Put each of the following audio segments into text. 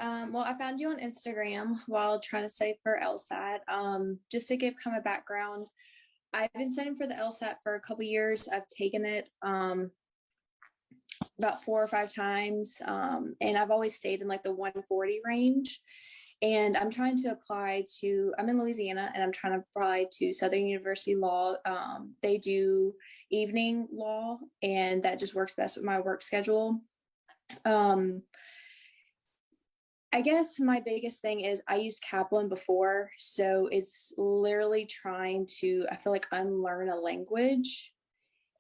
Well, I found you on Instagram while trying to study for LSAT. Just to give kind of a background, I've been studying for the LSAT for a couple years. I've taken it about 4 or 5 times, and I've always stayed in like the 140 range. And I'm trying to apply to, I'm in Louisiana, and I'm trying to apply to Southern University Law. They do evening law, and that just works best with my work schedule. I guess my biggest thing is I used Kaplan before, so it's literally trying to, I feel like, unlearn a language.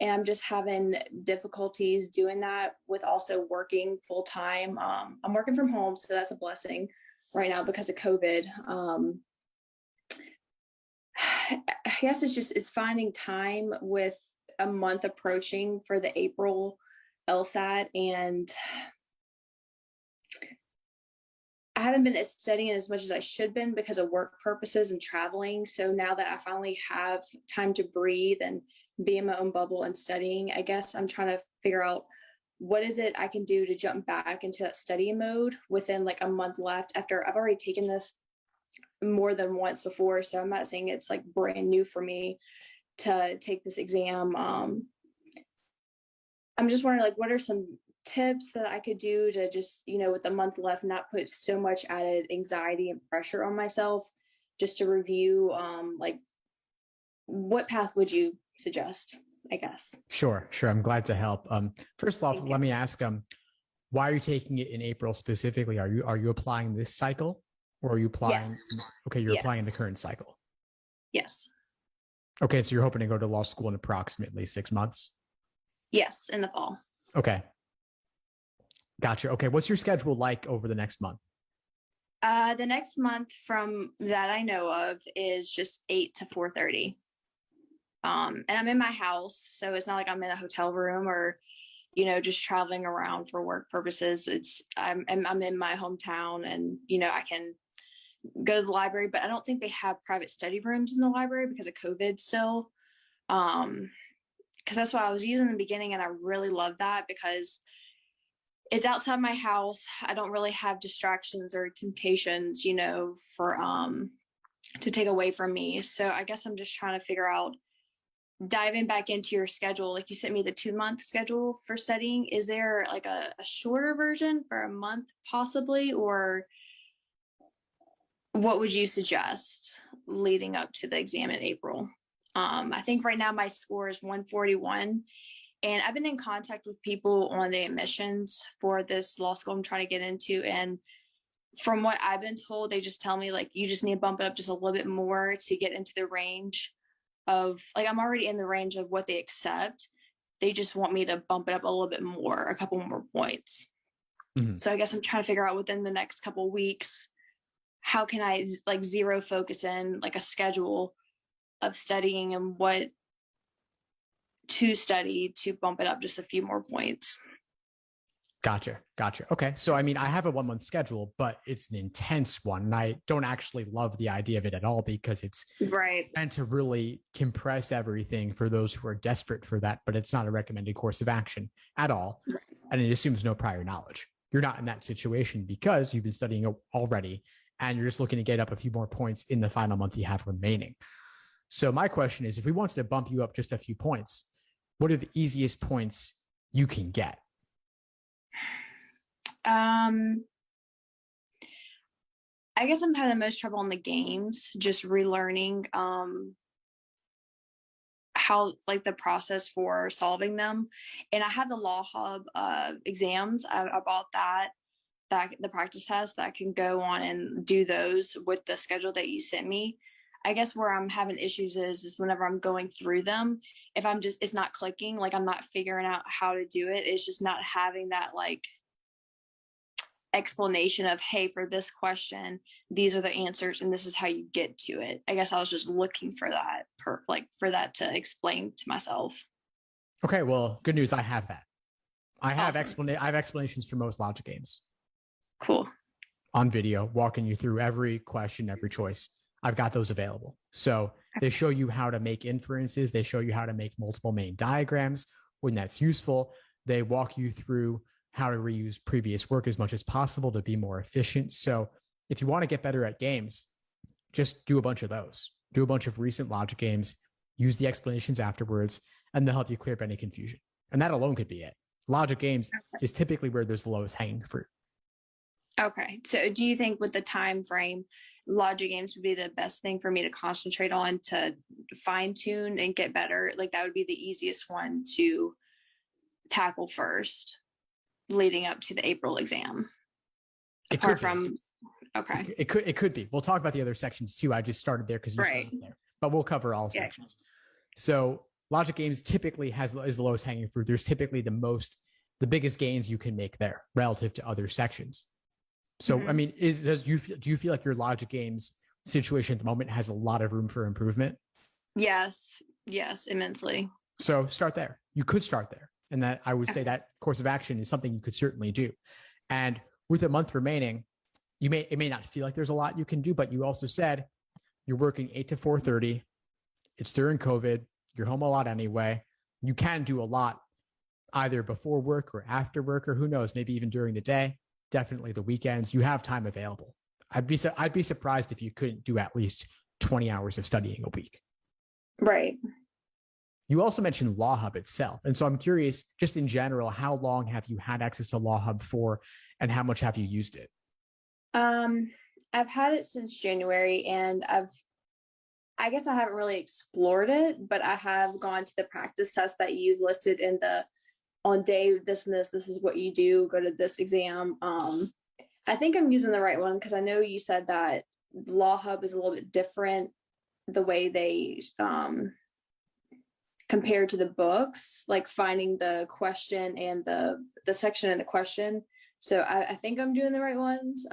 And I'm just having difficulties doing that with also working full time. I'm working from home, so that's a blessing right now because of COVID. I guess it's finding time with a month approaching for the April LSAT, and I haven't been studying as much as I should been because of work purposes and traveling. So now that I finally have time to breathe and be in my own bubble and studying, I guess I'm trying to figure out what is it I can do to jump back into that study mode within like a month left after I've already taken this more than once before. So I'm not saying it's like brand new for me to take this exam. I'm just wondering, like, what are some tips that I could do to just, with a month left, not put so much added anxiety and pressure on myself, just to review, like, what path would you suggest, I guess? Sure. I'm glad to help. First off, Thank let you. me ask, why are you taking it in April specifically? Are you applying this cycle, or are you applying? Yes. Okay, you're Yes. applying the current cycle. Yes. Okay, so you're hoping to go to law school in approximately 6 months? Yes, in the fall. Okay. Gotcha. Okay, what's your schedule like over the next month? The next month from that I know of is just 8 to 4:30. And I'm in my house, so it's not like I'm in a hotel room or, just traveling around for work purposes. I'm in my hometown, and, I can go to the library, but I don't think they have private study rooms in the library because of COVID still. Because that's what I was using in the beginning, and I really love that because it's outside my house. I don't really have distractions or temptations, for to take away from me. So I guess I'm just trying to figure out diving back into your schedule. Like, you sent me the 2-month schedule for studying. Is there like a shorter version for a month possibly, or what would you suggest leading up to the exam in April? I think right now my score is 141. And I've been in contact with people on the admissions for this law school I'm trying to get into. And from what I've been told, they just tell me, like, you just need to bump it up just a little bit more to get into the range of, like, I'm already in the range of what they accept. They just want me to bump it up a little bit more, a couple more points. Mm-hmm. So I guess I'm trying to figure out within the next couple of weeks, how can I like zero focus in like a schedule of studying and what to study to bump it up just a few more points. Gotcha. Okay. So, I mean, I have a 1-month schedule, but it's an intense one. And I don't actually love the idea of it at all because it's right meant to really compress everything for those who are desperate for that, but it's not a recommended course of action at all. Right. And it assumes no prior knowledge. You're not in that situation because you've been studying already and you're just looking to get up a few more points in the final month you have remaining. So my question is, if we wanted to bump you up just a few points, what are the easiest points you can get? I guess I'm having the most trouble in the games, just relearning how, like, the process for solving them. And I have the Law Hub exams. I bought that the practice test that I can go on and do those with the schedule that you sent me. I guess where I'm having issues is whenever I'm going through them, if it's not clicking, like I'm not figuring out how to do it. It's just not having that like explanation of, hey, for this question, these are the answers and this is how you get to it. I guess I was just looking for that for that to explain to myself. Okay, well, good news. I have that. I have Awesome. I have explanations for most logic games. Cool. On video, walking you through every question, every choice. I've got those available. So they show you how to make inferences. They show you how to make multiple main diagrams when that's useful. They walk you through how to reuse previous work as much as possible to be more efficient. So if you want to get better at games, just do a bunch of those. Do a bunch of recent logic games, use the explanations afterwards, and they'll help you clear up any confusion. And that alone could be it. Logic games is typically where there's the lowest hanging fruit. Okay. So do you think with the time frame, logic games would be the best thing for me to concentrate on to fine tune and get better? Like that would be the easiest one to tackle first leading up to the April exam. Apart from, okay. It could be. We'll talk about the other sections too. I just started there because you started there, but we'll cover all sections. So logic games typically is the lowest hanging fruit. There's typically the biggest gains you can make there relative to other sections. So, I mean, do you feel like your logic games situation at the moment has a lot of room for improvement? Yes, immensely. So start there. You could start there. And that I would say that course of action is something you could certainly do. And with a month remaining, it may not feel like there's a lot you can do, but you also said you're working 8 to 4:30. It's during COVID. You're home a lot anyway. You can do a lot either before work or after work, or who knows, maybe even during the day. Definitely the weekends. You have time available. I'd be surprised if you couldn't do at least 20 hours of studying a week. Right. You also mentioned Law Hub itself. And so I'm curious, just in general, how long have you had access to Law Hub for and how much have you used it? I've had it since January, and I guess I haven't really explored it, but I have gone to the practice test that you've listed in on day this and this is what you do, go to this exam. I think I'm using the right one because I know you said that Law Hub is a little bit different the way they compare to the books, like finding the question and the section in the question. So I think I'm doing the right ones.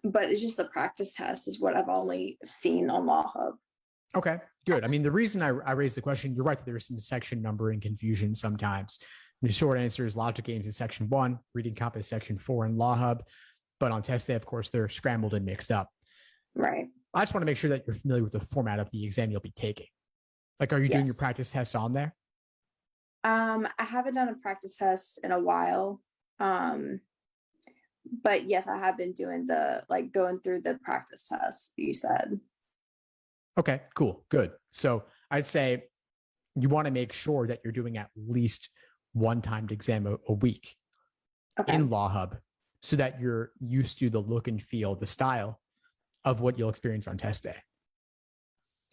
But it's just the practice test is what I've only seen on Law Hub. Okay, good. I mean, the reason I raised the question, you're right that there's some section numbering confusion sometimes. The short answer is logic games is section 1, reading comp is section 4 in Law Hub. But on test day, of course, they're scrambled and mixed up. Right. I just want to make sure that you're familiar with the format of the exam you'll be taking. Like, are you doing your practice tests on there? I haven't done a practice test in a while. But yes, I have been doing going through the practice test you said. Okay, cool. Good. So I'd say you want to make sure that you're doing at least one timed exam a week in Law Hub so that you're used to the look and feel, the style of what you'll experience on test day.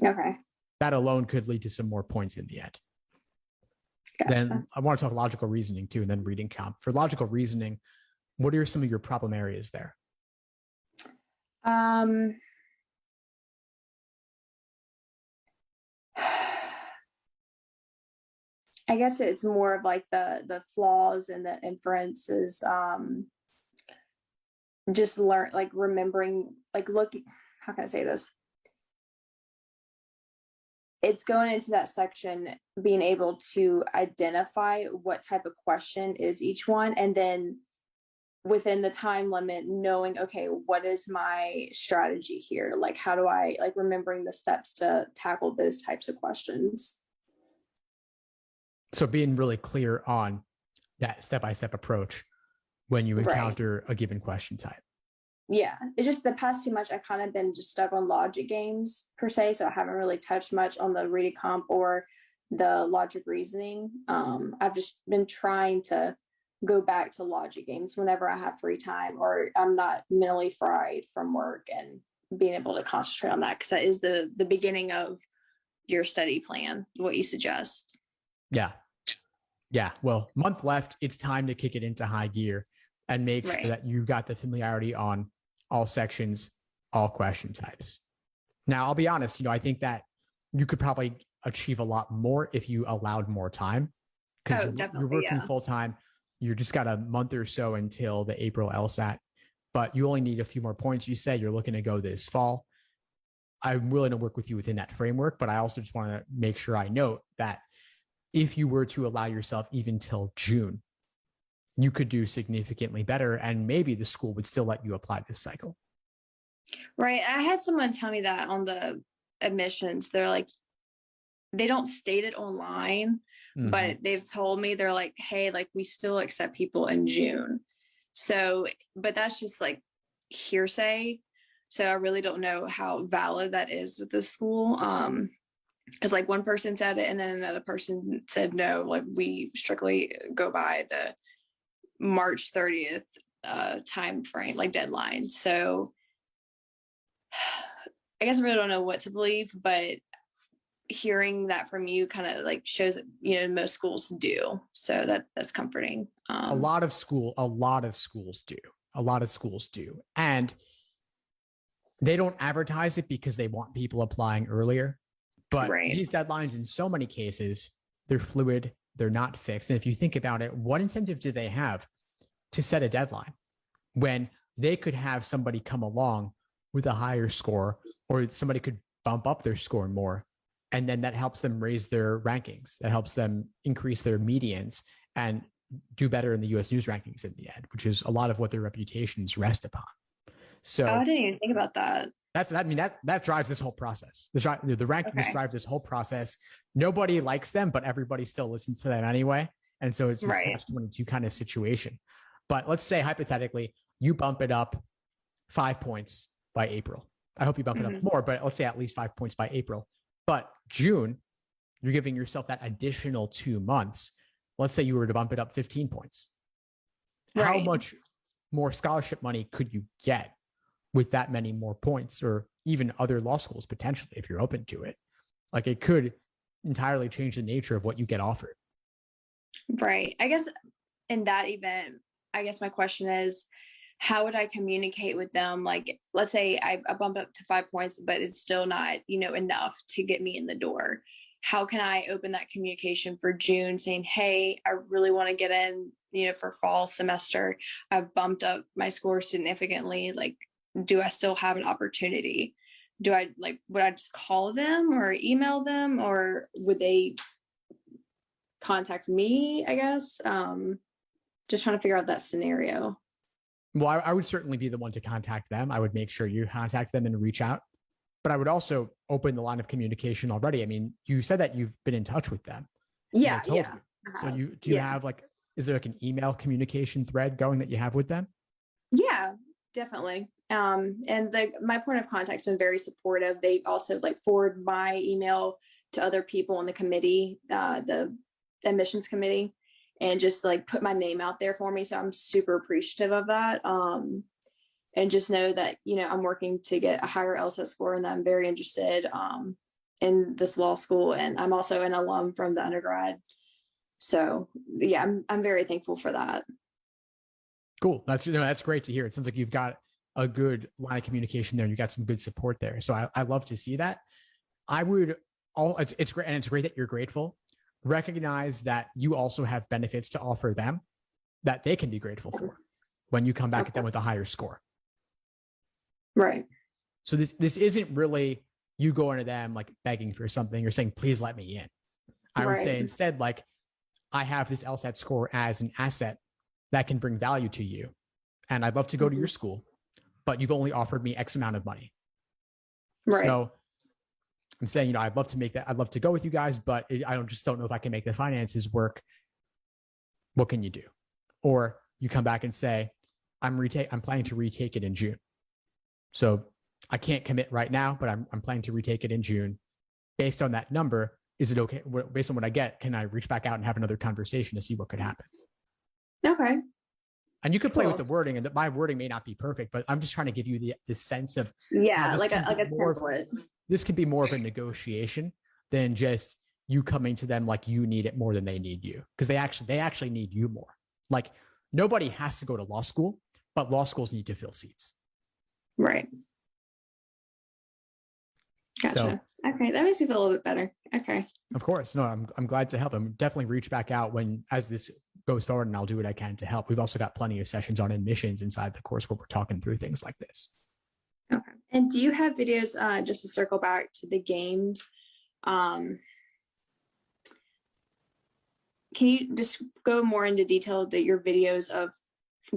Okay. That alone could lead to some more points in the end. Gotcha. Then I want to talk logical reasoning too, and then reading comp. For logical reasoning, what are some of your problem areas there? I guess it's more of like the flaws and the inferences. Just remembering, how can I say this? It's going into that section, being able to identify what type of question is each one, and then within the time limit, knowing, okay, what is my strategy here? Like, how do I, remembering the steps to tackle those types of questions. So being really clear on that step-by-step approach when you encounter a given question type. Yeah, it's just the past 2 months I've kind of been just stuck on logic games per se, so I haven't really touched much on the reading comp or the logic reasoning. I've just been trying to go back to logic games whenever I have free time or I'm not mentally fried from work, and being able to concentrate on that, because that is the beginning of your study plan, what you suggest. Yeah. Well, month left. It's time to kick it into high gear and make sure that you've got the familiarity on all sections, all question types. Now, I'll be honest, I think that you could probably achieve a lot more if you allowed more time, because you're working full time. You just got a month or so until the April LSAT, but you only need a few more points. You say you're looking to go this fall. I'm willing to work with you within that framework, but I also just want to make sure I note that if you were to allow yourself even till June, you could do significantly better, and maybe the school would still let you apply this cycle. Right. I had someone tell me that on the admissions. They're like, they don't state it online, but they've told me, they're like, hey, like we still accept people in June. So, but that's just like hearsay. So I really don't know how valid that is with this school. Because like one person said it and then another person said no, like we strictly go by the March 30th time frame, like deadline. So I guess I really don't know what to believe, but hearing that from you kind of like shows that, you know, most schools do. So that's comforting. A lot of schools do. And they don't advertise it because they want people applying earlier. But these deadlines in so many cases, they're fluid, they're not fixed. And if you think about it, what incentive do they have to set a deadline when they could have somebody come along with a higher score, or somebody could bump up their score more? And then that helps them raise their rankings. That helps them increase their medians and do better in the US News rankings in the end, which is a lot of what their reputations rest upon. So I didn't even think about that. That drives this whole process. The rankings drive this whole process. Nobody likes them, but everybody still listens to them anyway. And so it's this catch-22 kind of situation. But let's say hypothetically, you bump it up 5 points by April. I hope you bump it up more, but let's say at least 5 points by April. But June, you're giving yourself that additional 2 months. Let's say you were to bump it up 15 points. How much more scholarship money could you get with that many more points, or even other law schools potentially, if you're open to it? Like it could entirely change the nature of what you get offered. Right. I guess in that event, I guess my question is, how would I communicate with them? Like, let's say I bump up to 5 points, but it's still not, you know, enough to get me in the door. How can I open that communication for June saying, hey, I really want to get in, you know, for fall semester. I've bumped up my score significantly. Like, do I still have an opportunity? Would I just call them or email them, or would they contact me, I guess? Just trying to figure out that scenario. Well, I would certainly be the one to contact them. I would make sure you contact them and reach out. But I would also open the line of communication already. I mean, you said that you've been in touch with them. Yeah. So do you have is there like an email communication thread going that you have with them? Yeah, definitely. And my point of contact's been very supportive. They also like forward my email to other people in the committee, the admissions committee, and just like put my name out there for me. So I'm super appreciative of that. And just know that, you know, I'm working to get a higher LSAT score and that I'm very interested in this law school. And I'm also an alum from the undergrad. So yeah, I'm very thankful for that. Cool. That's great to hear. It sounds like you've got a good line of communication there and you got some good support there. So I love to see that. It's great. And it's great that you're grateful. Recognize that you also have benefits to offer them that they can be grateful for when you come back at them with a higher score. Right. So this isn't really you going to them like begging for something or saying, please let me in. I would say instead, like, I have this LSAT score as an asset that can bring value to you. And I'd love to go to your school, but you've only offered me X amount of money. Right. So I'm saying, you know, I'd love to make that. I'd love to go with you guys, but I don't know if I can make the finances work. What can you do? Or you come back and say, I'm planning to retake it in June. So I can't commit right now, but I'm planning to retake it in June. Based on that number, is it okay? Based on what I get, can I reach back out and have another conversation to see what could happen? Okay. And you could play with the wording, and my wording may not be perfect, but I'm just trying to give you the sense of like a template. This can be more of a negotiation than just you coming to them like you need it more than they need you, because they actually need you more. Like, nobody has to go to law school, but law schools need to fill seats. Right. Gotcha. So, okay, that makes me feel a little bit better. Okay. Of course. No, I'm glad to help. I'm definitely reach back out as this goes forward, and I'll do what I can to help. We've also got plenty of sessions on admissions inside the course where we're talking through things like this. Okay. And do you have videos, just to circle back to the games? Can you just go more into detail that your videos of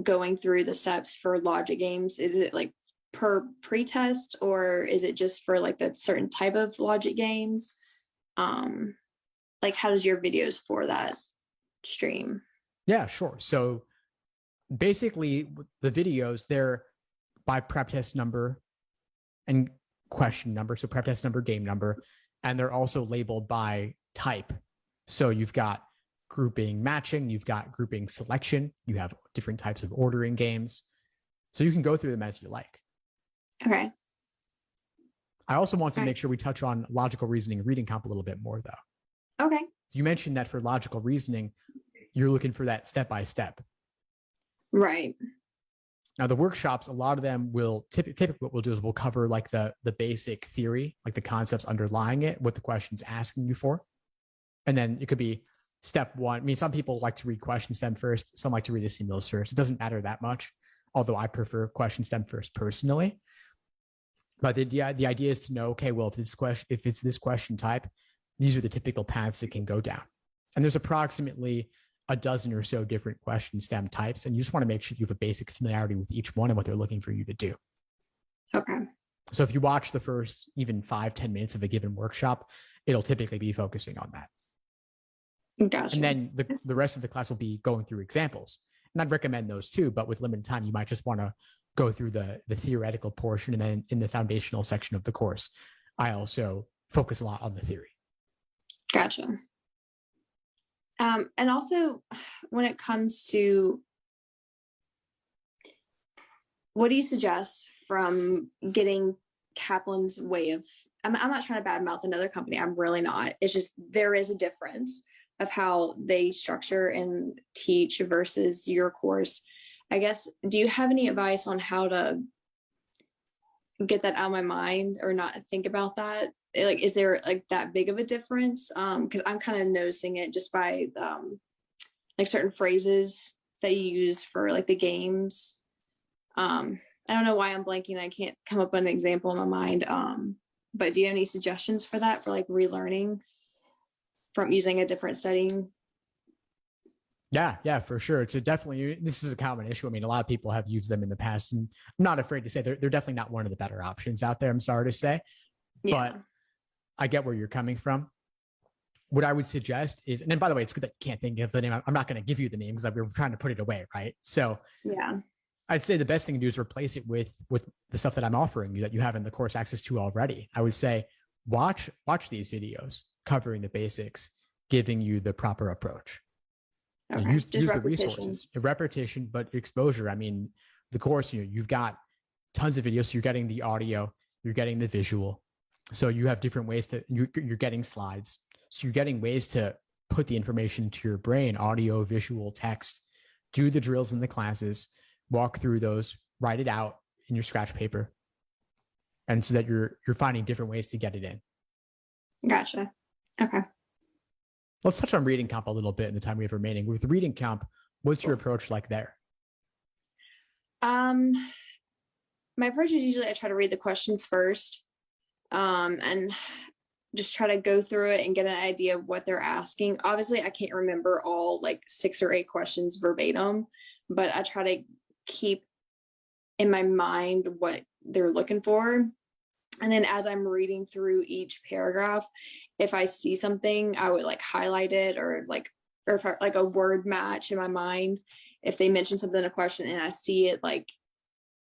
going through the steps for logic games? Is it like per pretest, or is it just for like that certain type of logic games? like, how does your videos for that stream? Yeah, sure. So basically the videos, they're by prep test number and question number. So prep test number, game number, and they're also labeled by type. So you've got grouping matching, you've got grouping selection, you have different types of ordering games. So you can go through them as you like. Okay. I also want to make sure we touch on logical reasoning and reading comp a little bit more, though. Okay. So you mentioned that for logical reasoning, you're looking for that step by step. Right. Now, the workshops, a lot of them will typically what we'll do is we'll cover like the basic theory, like the concepts underlying it, what the question's asking you for. And then it could be step one. I mean, some people like to read question stem first. Some like to read the stimulus first. It doesn't matter that much, although I prefer question stem first personally. But the idea is to know, okay, well, if it's this question type, these are the typical paths it can go down. And there's approximately a dozen or so different question stem types. And you just want to make sure you have a basic familiarity with each one and what they're looking for you to do. Okay. So if you watch the first even 5-10 minutes of a given workshop, it'll typically be focusing on that. Gotcha. And then the rest of the class will be going through examples. And I'd recommend those too, but with limited time, you might just want to go through the theoretical portion. And then in the foundational section of the course, I also focus a lot on the theory. Gotcha. And also when it comes to, what do you suggest from getting Kaplan's way of, I'm not trying to badmouth another company. I'm really not. It's just, there is a difference of how they structure and teach versus your course. I guess, do you have any advice on how to get that out of my mind or not think about that? Like, is there like that big of a difference? Because I'm kind of noticing it just by like certain phrases that you use for like the games. I don't know why I'm blanking. I can't come up with an example in my mind. But do you have any suggestions for that, for like relearning from using a different setting? Yeah, for sure. So definitely, this is a common issue. I mean, a lot of people have used them in the past, and I'm not afraid to say they're definitely not one of the better options out there. I'm sorry to say, but I get where you're coming from. What I would suggest is, and then by the way, it's good that you can't think of the name. I'm not going to give you the name because we were trying to put it away, right? So yeah, I'd say the best thing to do is replace it with the stuff that I'm offering you that you have in the course access to already. I would say watch these videos covering the basics, giving you the proper approach. okay. Use the resources, repetition, but exposure. I mean, the course, you've got tons of videos. So you're getting the audio, you're getting the visual. So you have different ways you're getting slides. So you're getting ways to put the information to your brain, audio, visual, text, do the drills in the classes, walk through those, write it out in your scratch paper. And so that you're finding different ways to get it in. Gotcha. Okay. Let's touch on reading comp a little bit in the time we have remaining. With reading comp, what's your approach like there? My approach is usually I try to read the questions first, and just try to go through it and get an idea of what they're asking. Obviously, I can't remember all like 6 or 8 questions verbatim, but I try to keep in my mind what they're looking for. And then as I'm reading through each paragraph, if I see something, I would like highlight it or if I, like a word match in my mind. If they mention something in a question and I see it like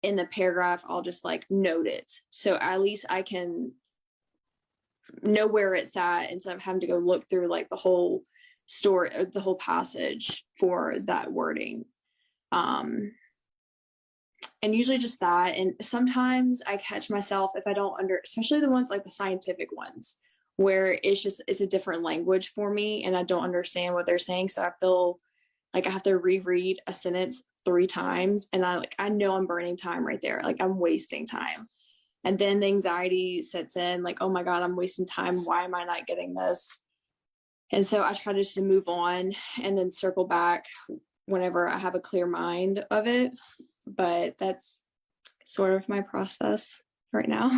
in the paragraph, I'll just like note it. So at least I can know where it's at instead of having to go look through like the whole story or the whole passage for that wording. And usually just that. And sometimes I catch myself if I don't especially the ones like the scientific ones, where it's a different language for me and I don't understand what they're saying. So I feel like I have to reread a sentence 3 times. And I know I'm burning time right there. Like I'm wasting time. And then the anxiety sets in like, oh my God, I'm wasting time. Why am I not getting this? And so I try just to move on and then circle back whenever I have a clear mind of it. But that's sort of my process right now.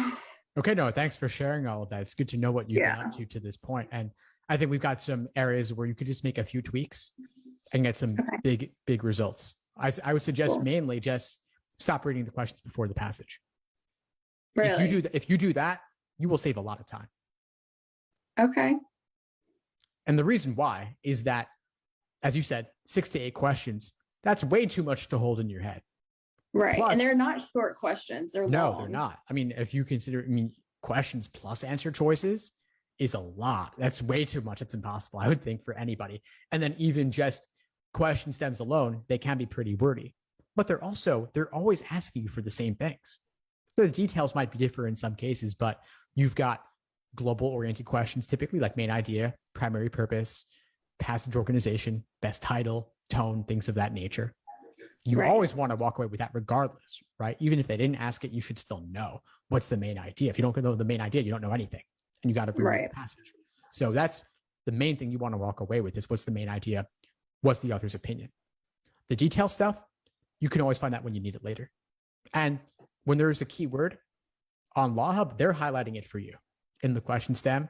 Okay, no, thanks for sharing all of that. It's good to know what you've been up to this point. And I think we've got some areas where you could just make a few tweaks and get some big results. I would suggest mainly just stop reading the questions before the passage. Really? If you do that, you will save a lot of time. Okay. And the reason why is that, as you said, 6 to 8 questions, that's way too much to hold in your head. Right. Plus, and they're not short questions. They're no, long. they're not. I mean, if you consider, questions plus answer choices is a lot. That's way too much. It's impossible, I would think, for anybody. And then even just question stems alone, they can be pretty wordy. But they're always asking you for the same things. So the details might be different in some cases, but you've got global oriented questions, typically like main idea, primary purpose, passage organization, best title, tone, things of that nature. You always want to walk away with that regardless, right? Even if they didn't ask it, you should still know what's the main idea. If you don't know the main idea, you don't know anything, and you got to read the passage. So that's the main thing you want to walk away with, is what's the main idea? What's the author's opinion? The detail stuff, you can always find that when you need it later. And when there's a keyword on Law Hub, they're highlighting it for you in the question stem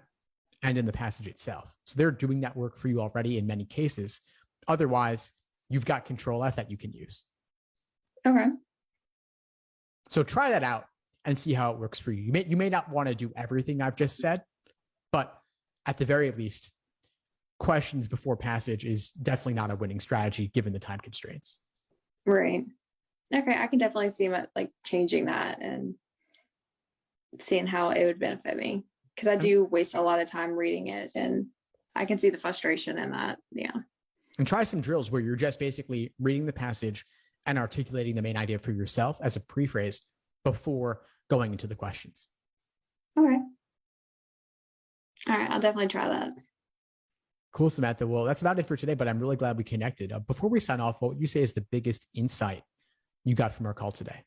and in the passage itself. So they're doing that work for you already in many cases. Otherwise, you've got Control F that you can use. Okay. So try that out and see how it works for you. You may not want to do everything I've just said, but at the very least, questions before passage is definitely not a winning strategy given the time constraints. Right. Okay. I can definitely see like changing that and seeing how it would benefit me, because I do waste a lot of time reading it, and I can see the frustration in that. Yeah. And try some drills where you're just basically reading the passage and articulating the main idea for yourself as a prephrase before going into the questions. Okay. All right. I'll definitely try that. Cool, Samantha. Well, that's about it for today, but I'm really glad we connected. Before we sign off, what would you say is the biggest insight you got from our call today?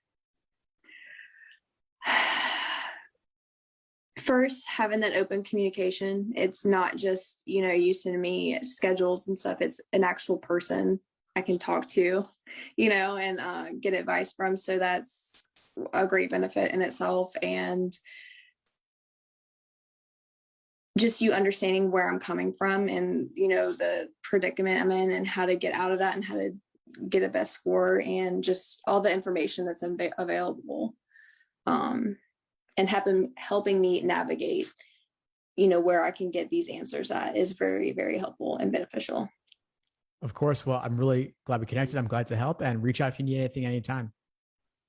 First, having that open communication. It's not just, you send me schedules and stuff. It's an actual person I can talk to, and get advice from. So that's a great benefit in itself. And just you understanding where I'm coming from and, the predicament I'm in and how to get out of that and how to get a best score, and just all the information that's available. And helping me navigate, where I can get these answers at is very, very helpful and beneficial. Of course. Well, I'm really glad we connected. I'm glad to help, and reach out if you need anything anytime.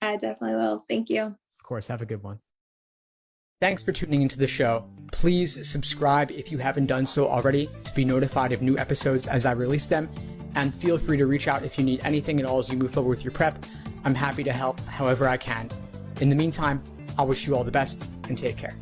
I definitely will. Thank you. Of course. Have a good one. Thanks for tuning into the show. Please subscribe if you haven't done so already to be notified of new episodes as I release them. And feel free to reach out if you need anything at all as you move forward with your prep. I'm happy to help however I can. In the meantime, I'll wish you all the best and take care.